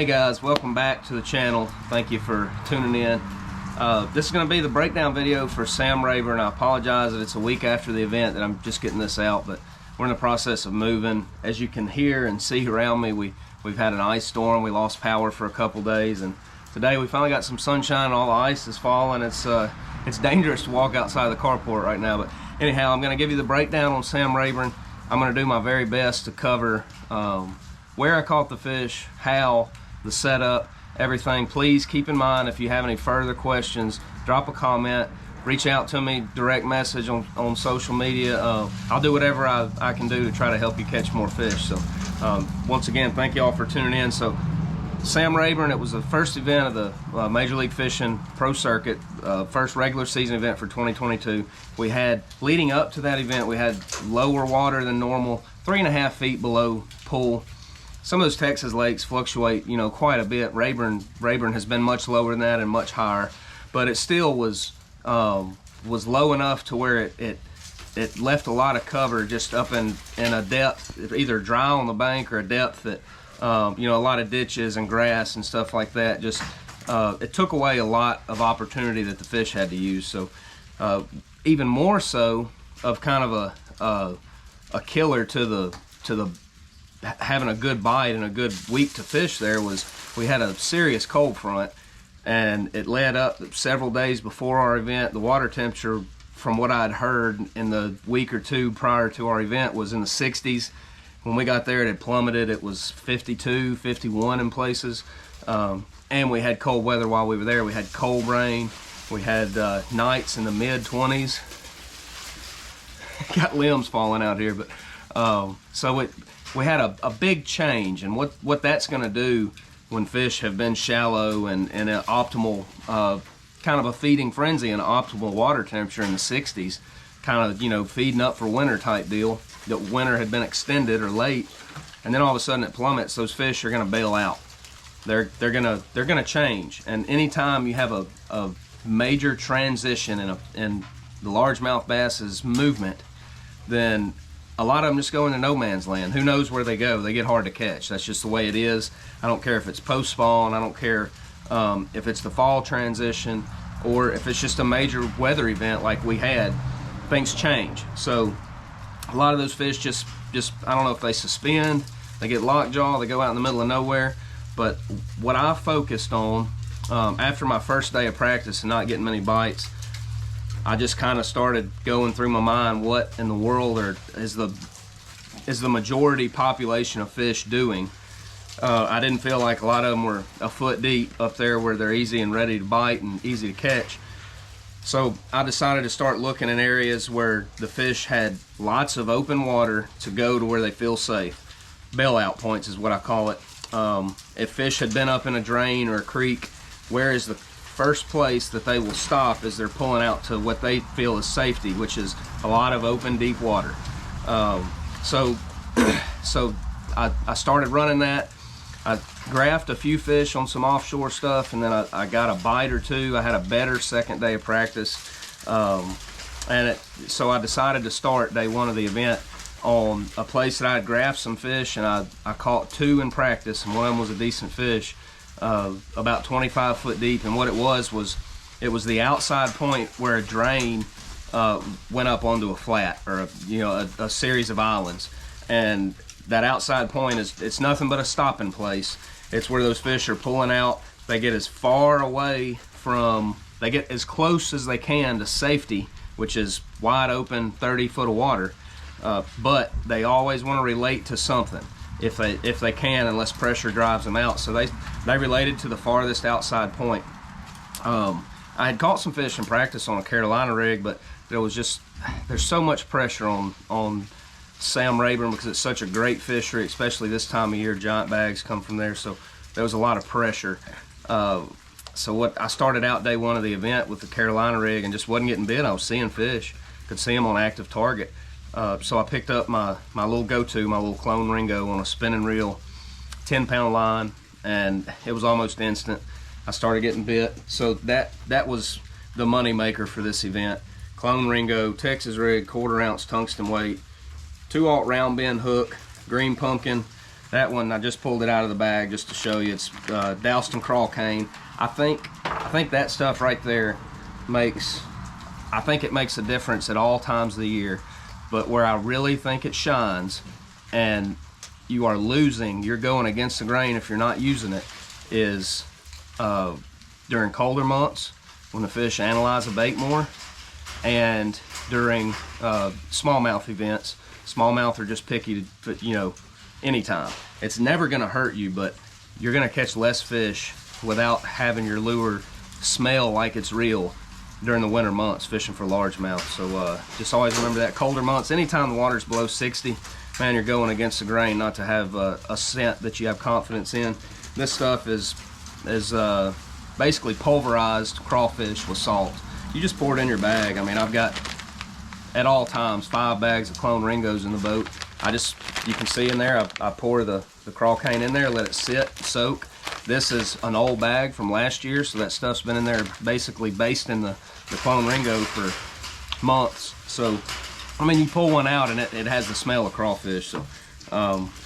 Hey guys, welcome back to the channel. Thank you for tuning in. This is going to be the breakdown video for Sam Rayburn. I apologize that it's a week after the event that I'm just getting this out, but we're in the process of moving. As you can hear and see around me, we've had an ice storm. We lost power for a couple days, and today we finally got some sunshine. All the ice is falling. It's dangerous to walk outside the carport right now, but anyhow, I'm going to give you the breakdown on Sam Rayburn. I'm going to do my very best to cover where I caught the fish, how, the setup, everything. Please keep in mind, if you have any further questions, drop a comment, reach out to me, direct message on social media. I'll do whatever I can do to try to help you catch more fish. So once again, thank you all for tuning in. So Sam Rayburn, it was the first event of the Major League Fishing Pro Circuit, first regular season event for 2022. We had, leading up to that event, we had lower water than normal, 3.5 feet below pool. Some of those Texas lakes fluctuate, you know, quite a bit. Rayburn has been much lower than that and much higher, but it still was low enough to where it left a lot of cover just up in a depth, either dry on the bank or a depth that you know, a lot of ditches and grass and stuff like that. Just it took away a lot of opportunity that the fish had to use. So even more so of kind of a killer to the having a good bite and a good week to fish there was we had a serious cold front, and it led up several days before our event. The water temperature, from what I'd heard in the week or two prior to our event, was in the 60s. When we got there, it had plummeted. It was 52, 51 in places. And we had cold weather while we were there. We had cold rain. We had nights in the mid-20s. Got limbs falling out here, but so we had a big change. And what that's going to do when fish have been shallow and in an optimal, kind of a feeding frenzy and an optimal water temperature in the 60s, kind of, you know, feeding up for winter type deal, that winter had been extended or late, and then all of a sudden it plummets, those fish are going to bail out. They're gonna change. And anytime you have a major transition in the largemouth bass's movement, then a lot of them just go into no man's land. Who knows where they go? They get hard to catch. That's just the way it is. I don't care if it's post spawn. I don't care if it's the fall transition or if it's just a major weather event like we had. Things change. So a lot of those fish just I don't know if they suspend, they get lockjaw, they go out in the middle of nowhere. But what I focused on after my first day of practice and not getting many bites, I just kind of started going through my mind, what in the world is the majority population of fish doing? I didn't feel like a lot of them were a foot deep up there where they're easy and ready to bite and easy to catch. So I decided to start looking in areas where the fish had lots of open water to go to where they feel safe. Bailout points is what I call it. If fish had been up in a drain or a creek, where is the first place that they will stop as they're pulling out to what they feel is safety, which is a lot of open, deep water. So I started running that. I graphed a few fish on some offshore stuff, and then I got a bite or two. I had a better second day of practice, so I decided to start day one of the event on a place that I had graphed some fish, and I caught two in practice, and one of them was a decent fish, about 25 foot deep. And what it was it was the outside point where a drain went up onto a flat, or a series of islands. And that outside point it's nothing but a stopping place. It's where those fish are pulling out. They get as far away they get as close as they can to safety, which is wide open 30 foot of water. But they always want to relate to something if they can, unless pressure drives them out. So they related to the farthest outside point. I had caught some fish in practice on a Carolina rig, but there's so much pressure on Sam Rayburn because it's such a great fishery, especially this time of year. Giant bags come from there, so there was a lot of pressure. So I started out day one of the event with the Carolina rig and just wasn't getting bit. I was seeing fish, could see them on active target. So I picked up my little go-to, my little Klone Ringo on a spinning reel, 10-pound line, and it was almost instant. I started getting bit. So that was the money maker for this event. Klone Ringo, Texas rig, 1/4 ounce tungsten weight, 2/0 round bend hook, green pumpkin, That one, I just pulled it out of the bag just to show you. It's doused in Craw-Cane. I think that stuff right there makes a difference at all times of the year. But where I really think it shines, and you are losing, you're going against the grain if you're not using it, is during colder months when the fish analyze a bait more, and during smallmouth events. Smallmouth are just picky to, you know, anytime. It's never going to hurt you, but you're going to catch less fish without having your lure smell like it's real during the winter months fishing for largemouth. So just always remember that. Colder months, anytime the water's below 60, man, you're going against the grain not to have a scent that you have confidence in. This stuff is basically pulverized crawfish with salt. You just pour it in your bag. I mean, I've got at all times 5 bags of Klone Ringos in the boat. You can see in there, I pour the Craw-Cane in there, let it sit, soak. This is an old bag from last year, so that stuff's been in there basically based in the Klone Ringo for months. So, I mean, you pull one out and it has the smell of crawfish. So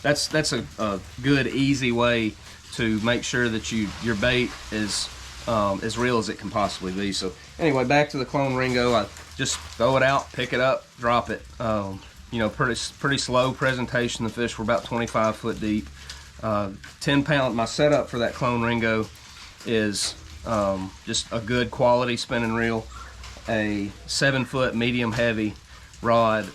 that's a good, easy way to make sure that your bait is as real as it can possibly be. So anyway, back to the Klone Ringo. I just throw it out, pick it up, drop it. You know, pretty slow presentation. The fish were about 25 foot deep. 10 pound, my setup for that Klone Ringo is just a good quality spinning reel, a 7 foot medium heavy rod,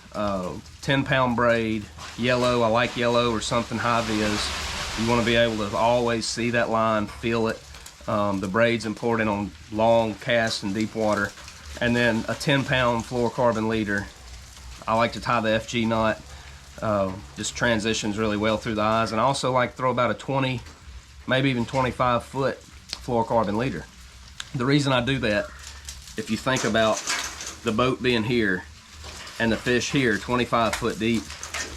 10 pound braid, yellow. I like yellow or something high vis. You want to be able to always see that line, feel it. The braid's important on long casts and deep water. And then a 10 pound fluorocarbon leader. I like to tie the FG knot. Just transitions really well through the eyes. And I also like to throw about a 20, maybe even 25 foot fluorocarbon leader. The reason I do that, if you think about the boat being here and the fish here 25 foot deep,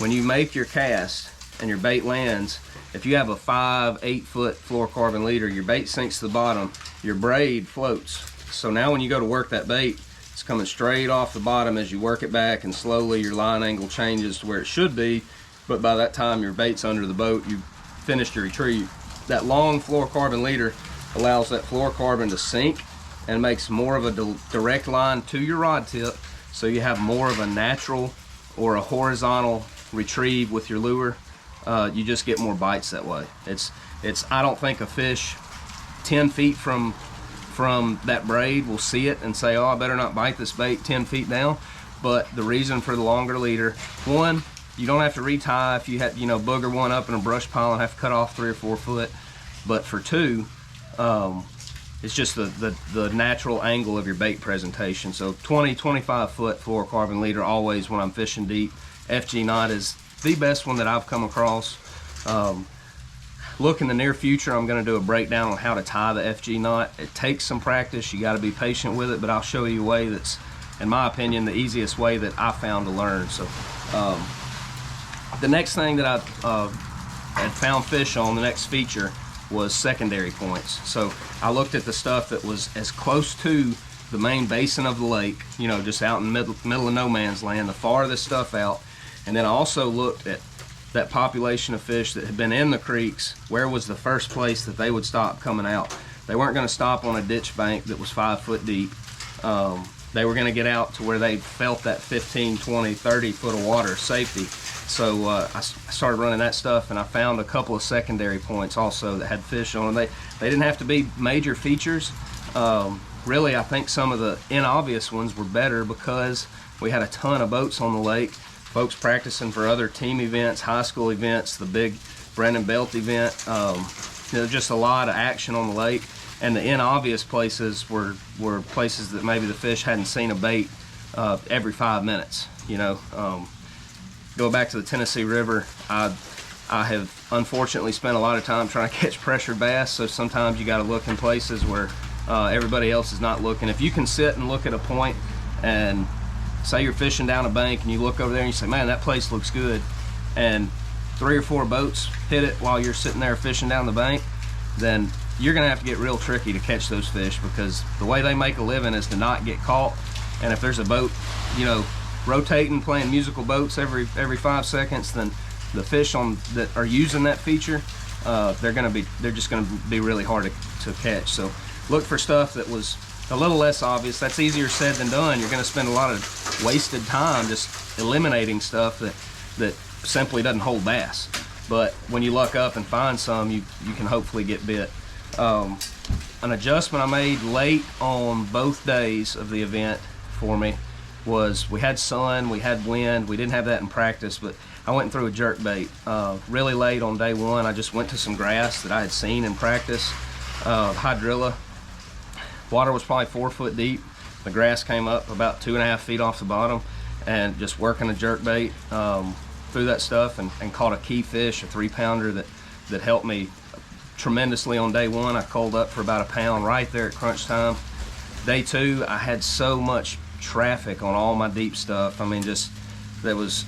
when you make your cast and your bait lands, if you have a 5-8 foot fluorocarbon leader, your bait sinks to the bottom, your braid floats. So now when you go to work that bait, it's coming straight off the bottom as you work it back, and slowly your line angle changes to where it should be, but by that time your bait's under the boat, you've finished your retrieve. That long fluorocarbon leader allows that fluorocarbon to sink and makes more of a direct line to your rod tip, so you have more of a natural or a horizontal retrieve with your lure. You just get more bites that way. I don't think a fish 10 feet from that braid will see it and say, oh, I better not bite this bait 10 feet down. But the reason for the longer leader, one, you don't have to retie if you have, booger one up in a brush pile and have to cut off 3 or 4 foot. But for two, it's just the natural angle of your bait presentation. So 20-25 foot fluorocarbon leader always when I'm fishing deep. FG knot is the best one that I've come across. Look, in the near future, I'm going to do a breakdown on how to tie the FG knot. It takes some practice. You got to be patient with it, but I'll show you a way that's, in my opinion, the easiest way that I found to learn. So the next thing that I had found fish on, the next feature, was secondary points. So I looked at the stuff that was as close to the main basin of the lake, just out in the middle of no man's land, the farthest stuff out. And then I also looked at that population of fish that had been in the creeks. Where was the first place that they would stop coming out? They weren't going to stop on a ditch bank that was 5 foot deep. They were going to get out to where they felt that 15, 20, 30 foot of water safety. So I started running that stuff, and I found a couple of secondary points also that had fish on them. They didn't have to be major features. Really, I think some of the inobvious ones were better because we had a ton of boats on the lake. Folks practicing for other team events, high school events, the big Brennan Belt event. There's just a lot of action on the lake, and the inobvious places were places that maybe the fish hadn't seen a bait every 5 minutes. Go back to the Tennessee River. I have unfortunately spent a lot of time trying to catch pressured bass, so sometimes you got to look in places where everybody else is not looking. If you can sit and look at a point and say you're fishing down a bank and you look over there and you say, man, that place looks good, and 3 or 4 boats hit it while you're sitting there fishing down the bank, then you're gonna have to get real tricky to catch those fish, because the way they make a living is to not get caught. And if there's a boat, rotating, playing musical boats every 5 seconds, then the fish that are using that feature, they're just gonna be really hard to catch. So look for stuff that was a little less obvious. That's easier said than done. You're gonna spend a lot of wasted time just eliminating stuff that simply doesn't hold bass. But when you luck up and find some, you can hopefully get bit. An adjustment I made late on both days of the event for me was we had sun, we had wind. We didn't have that in practice, but I went through a jerkbait really late on day one. I just went to some grass that I had seen in practice, hydrilla. Water was probably 4 foot deep. The grass came up about 2.5 feet off the bottom, and just working a jerkbait through that stuff and caught a key fish, a 3-pounder that helped me tremendously on day one. I culled up for about 1 pound right there at crunch time. Day two, I had so much traffic on all my deep stuff. I mean, just there was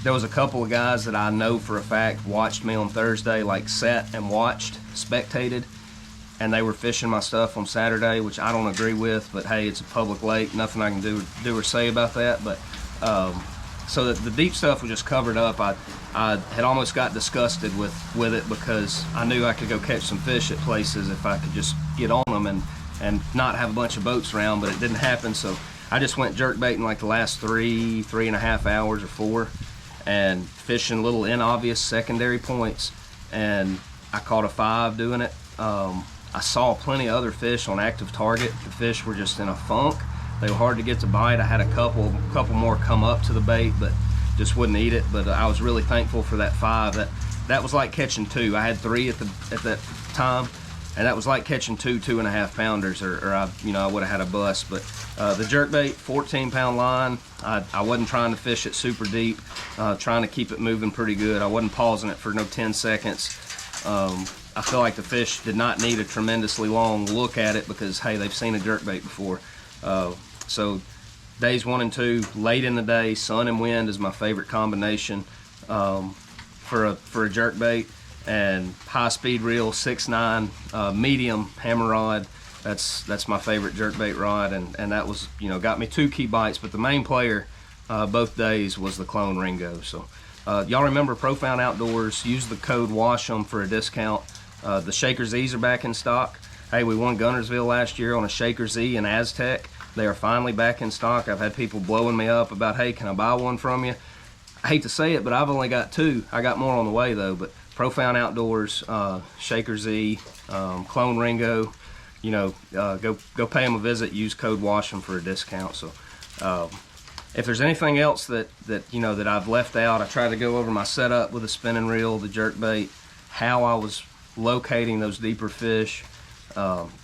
a couple of guys that I know for a fact watched me on Thursday, like sat and watched, spectated, and they were fishing my stuff on Saturday, which I don't agree with, but hey, it's a public lake, nothing I can do or say about that. But so that the deep stuff was just covered up. I had almost got disgusted with it, because I knew I could go catch some fish at places if I could just get on them and not have a bunch of boats around, but it didn't happen. So I just went jerkbaiting like the last 3.5 hours or 4, and fishing little inobvious secondary points, and I caught a 5 doing it. I saw plenty of other fish on active target. The fish were just in a funk. They were hard to get to bite. I had a couple more come up to the bait, but just wouldn't eat it. But I was really thankful for that 5. That was like catching 2. I had 3 at that time, and that was like catching 2.5 pounders, or I would have had a bust. But the jerkbait, 14-pound line. I wasn't trying to fish it super deep, trying to keep it moving pretty good. I wasn't pausing it for no 10 seconds. I feel like the fish did not need a tremendously long look at it, because hey, they've seen a jerkbait before. So days 1 and 2, late in the day, sun and wind is my favorite combination for a jerkbait, and high speed reel 6.9 medium hammer rod. That's my favorite jerkbait rod, and that was, got me 2 key bites. But the main player both days was the Klone Ringo. So y'all remember Profound Outdoors, use the code WASH'em for a discount. The Shaker Z's are back in stock. Hey, we won Guntersville last year on a Shaker Z in Aztec. They are finally back in stock. I've had people blowing me up about, hey, can I buy one from you? I hate to say it, but I've only got 2. I got more on the way though. But Profound Outdoors, Shaker Z, Klone Ringo, go pay them a visit. Use code WASH'em for a discount. So if there's anything else that I've left out, I tried to go over my setup with a spinning reel, the jerkbait, how I was locating those deeper fish.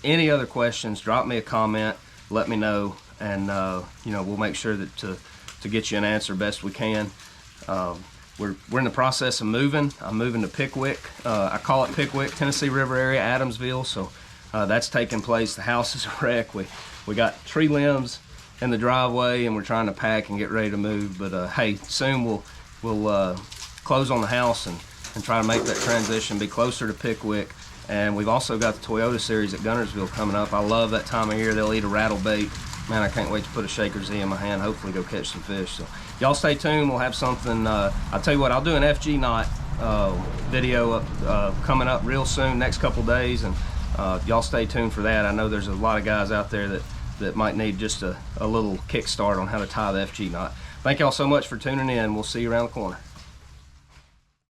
Any other questions, drop me a comment, let me know, and we'll make sure that to get you an answer best we can. We're in the process of moving. I'm moving to Pickwick. I call it Pickwick, Tennessee River area, Adamsville. So that's taking place. The house is a wreck. We got tree limbs in the driveway, and we're trying to pack and get ready to move. But hey, soon we'll close on the house and try to make that transition, be closer to Pickwick. And we've also got the Toyota Series at Guntersville coming up. I love that time of year. They'll eat a rattle bait. Man, I can't wait to put a Shaker Z in my hand, hopefully go catch some fish. So y'all stay tuned. We'll have something. I'll tell you what, I'll do an FG knot video coming up real soon, next couple days, and y'all stay tuned for that. I know there's a lot of guys out there that might need just a little kickstart on how to tie the FG knot. Thank y'all so much for tuning in. We'll see you around the corner.